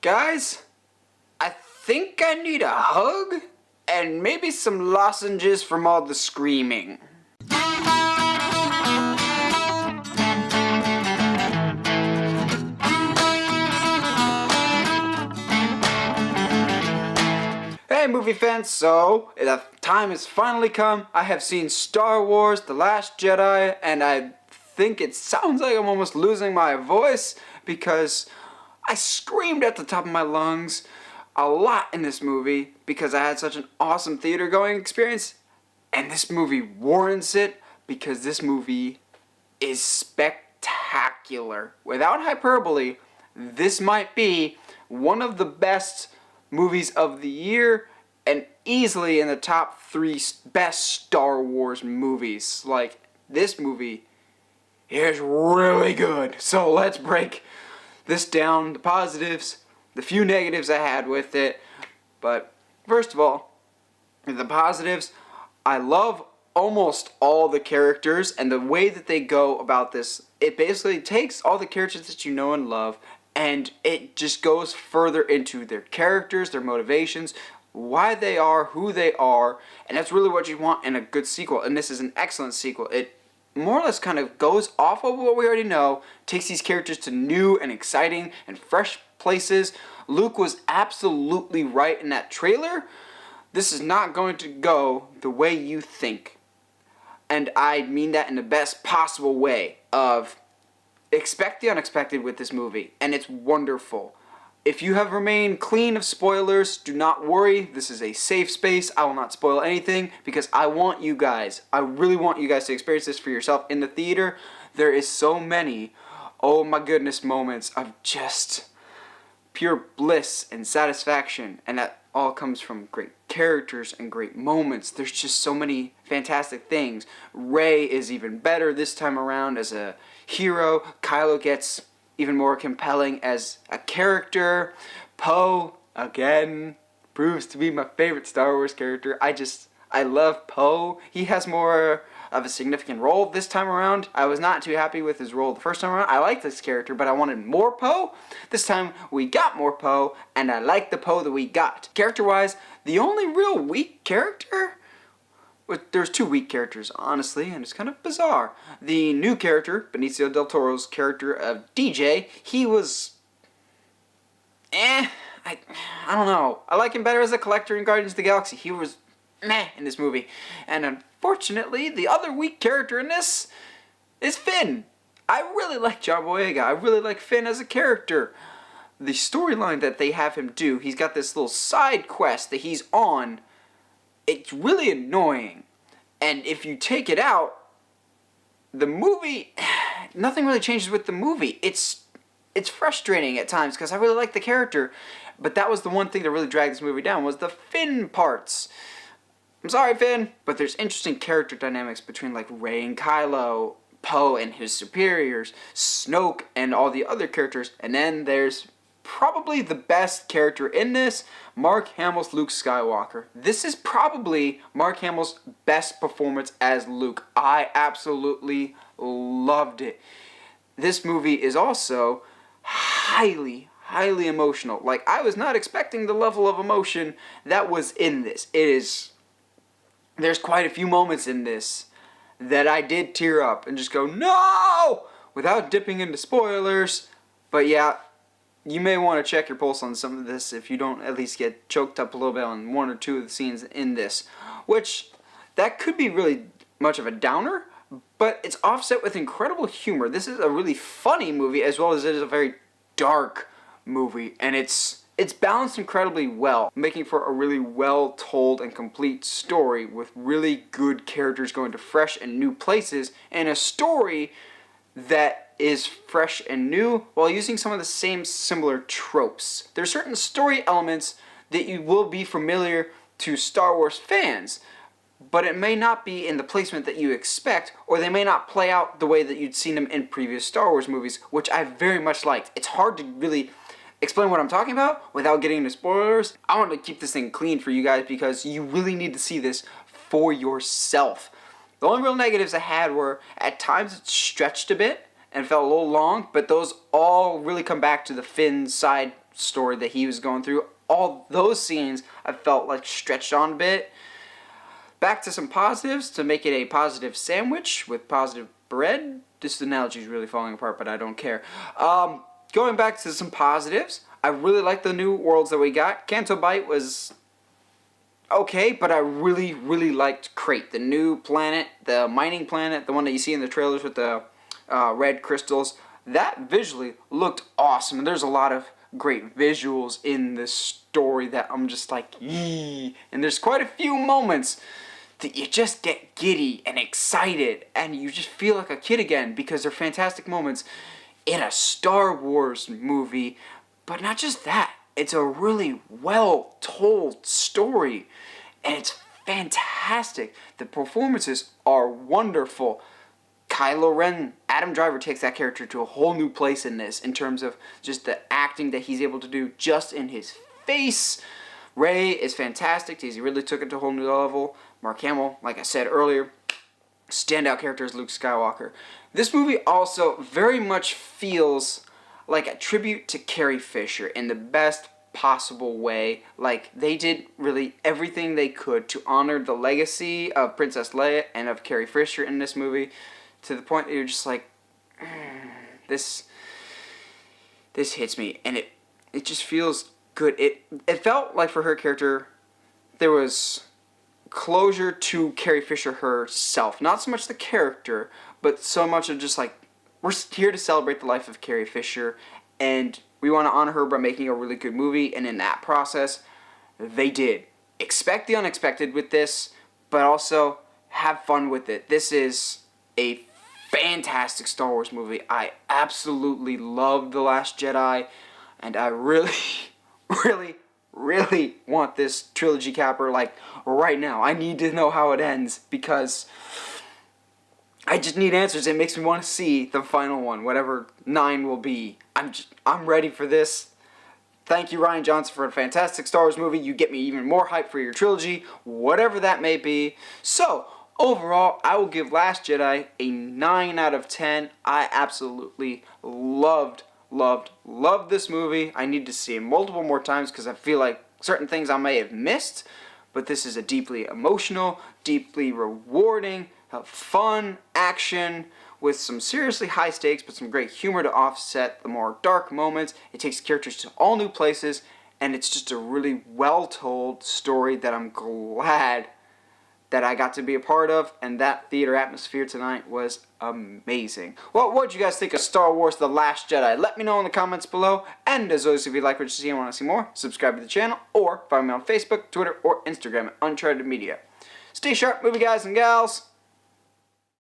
Guys, I think I need a hug and maybe some lozenges from all the screaming. Hey movie fans, so the time has finally come. I have seen Star Wars: The Last Jedi, and I think it sounds like I'm almost losing my voice because I screamed at the top of my lungs a lot in this movie because I had such an awesome theater going experience, and this movie warrants it because this movie is spectacular. Without hyperbole, this might be one of the best movies of the year and easily in the top 3 best Star Wars movies. Like, this movie is really good. So let's break this down, the positives, the few negatives I had with it. But first of all, the positives, I love almost all the characters and the way that they go about this. It basically takes all the characters that you know and love and it just goes further into their characters, their motivations, why they are, who they are, and that's really what you want in a good sequel. And this is an excellent sequel. It more or less kind of goes off of what we already know, takes these characters to new and exciting and fresh places. Luke was absolutely right in that trailer. This is not going to go the way you think. And I mean that in the best possible way of expect the unexpected with this movie, and it's wonderful. If you have remained clean of spoilers, do not worry. This is a safe space. I will not spoil anything because I really want you guys to experience this for yourself in the theater. There is so many, oh my goodness, moments of just pure bliss and satisfaction, and that all comes from great characters and great moments. There's just so many fantastic things. Rey is even better this time around as a hero. Kylo gets even more compelling as a character. Poe, again, proves to be my favorite Star Wars character. I love Poe. He has more of a significant role this time around. I was not too happy with his role the first time around. I liked this character, but I wanted more Poe. This time, we got more Poe, and I like the Poe that we got. Character-wise, the only real weak character... There's 2 weak characters, honestly, and it's kind of bizarre. The new character, Benicio del Toro's character of DJ, he was... I don't know. I like him better as a collector in Guardians of the Galaxy. He was meh in this movie. And unfortunately, the other weak character in this is Finn. I really like John Boyega. I really like Finn as a character. The storyline that they have him do, he's got this little side quest that he's on. It's really annoying, and if you take it out, the movie, nothing really changes with the movie. It's frustrating at times because I really like the character, but that was the one thing that really dragged this movie down was the Finn parts. I'm sorry, Finn, but there's interesting character dynamics between like Rey and Kylo, Poe and his superiors, Snoke and all the other characters, and then there's probably the best character in this, Mark Hamill's Luke Skywalker. This is probably Mark Hamill's best performance as Luke. I absolutely loved it. This movie is also highly emotional. Like, I was not expecting the level of emotion that was in this. There's quite a few moments in this that I did tear up and just go, no! Without dipping into spoilers. But yeah, you may want to check your pulse on some of this if you don't at least get choked up a little bit on 1 or 2 of the scenes in this. Which, that could be really much of a downer, but it's offset with incredible humor. This is a really funny movie as well as it is a very dark movie. And it's balanced incredibly well, making for a really well-told and complete story with really good characters going to fresh and new places and a story that is fresh and new while using some of the same similar tropes. There are certain story elements that you will be familiar to Star Wars fans, but it may not be in the placement that you expect, or they may not play out the way that you'd seen them in previous Star Wars movies, which I very much liked. It's hard to really explain what I'm talking about without getting into spoilers. I want to keep this thing clean for you guys because you really need to see this for yourself. The only real negatives I had were, at times it stretched a bit and felt a little long, but those all really come back to the Finn side story that he was going through. All those scenes I felt like stretched on a bit. Back to some positives to make it a positive sandwich with positive bread. This analogy is really falling apart, but I don't care. Going back to some positives, I really like the new worlds that we got. Canto Bight was okay, but I really, really liked Crate, the new planet, the mining planet, the one that you see in the trailers with the red crystals. That visually looked awesome, and there's a lot of great visuals in this story that I'm just like, yee. And there's quite a few moments that you just get giddy and excited, and you just feel like a kid again, because they're fantastic moments in a Star Wars movie. But not just that, it's a really well told story, and it's fantastic. The performances are wonderful. Kylo Ren, Adam Driver takes that character to a whole new place in this, in terms of just the acting that he's able to do just in his face. Rey is fantastic. He really took it to a whole new level. Mark Hamill, like I said earlier, standout character is Luke Skywalker. This movie also very much feels like a tribute to Carrie Fisher in the best possible way. Like, they did really everything they could to honor the legacy of Princess Leia and of Carrie Fisher in this movie, to the point that you're just like, this hits me, and it just feels good. It felt like for her character there was closure to Carrie Fisher herself. Not so much the character, but so much of just like, we're here to celebrate the life of Carrie Fisher, and we want to honor her by making a really good movie, and in that process, they did. Expect the unexpected with this, but also have fun with it. This is a fantastic Star Wars movie. I absolutely love The Last Jedi, and I really, really, really want this trilogy capper, like, right now. I need to know how it ends, because I just need answers. It makes me want to see the final one, whatever 9 will be. I'm ready for this. Thank you, Rian Johnson, for a fantastic Star Wars movie. You get me even more hyped for your trilogy, whatever that may be. So, overall, I will give Last Jedi a 9 out of 10. I absolutely loved this movie. I need to see it multiple more times, because I feel like certain things I may have missed. But this is a deeply emotional, deeply rewarding, fun action with some seriously high stakes, but some great humor to offset the more dark moments. It takes characters to all new places, and it's just a really well-told story that I'm glad that I got to be a part of, and that theater atmosphere tonight was amazing. Well, what did you guys think of Star Wars The Last Jedi? Let me know in the comments below, and as always, if you like what you see and want to see more, subscribe to the channel, or find me on Facebook, Twitter, or Instagram at Uncharted Media. Stay sharp, movie guys and gals.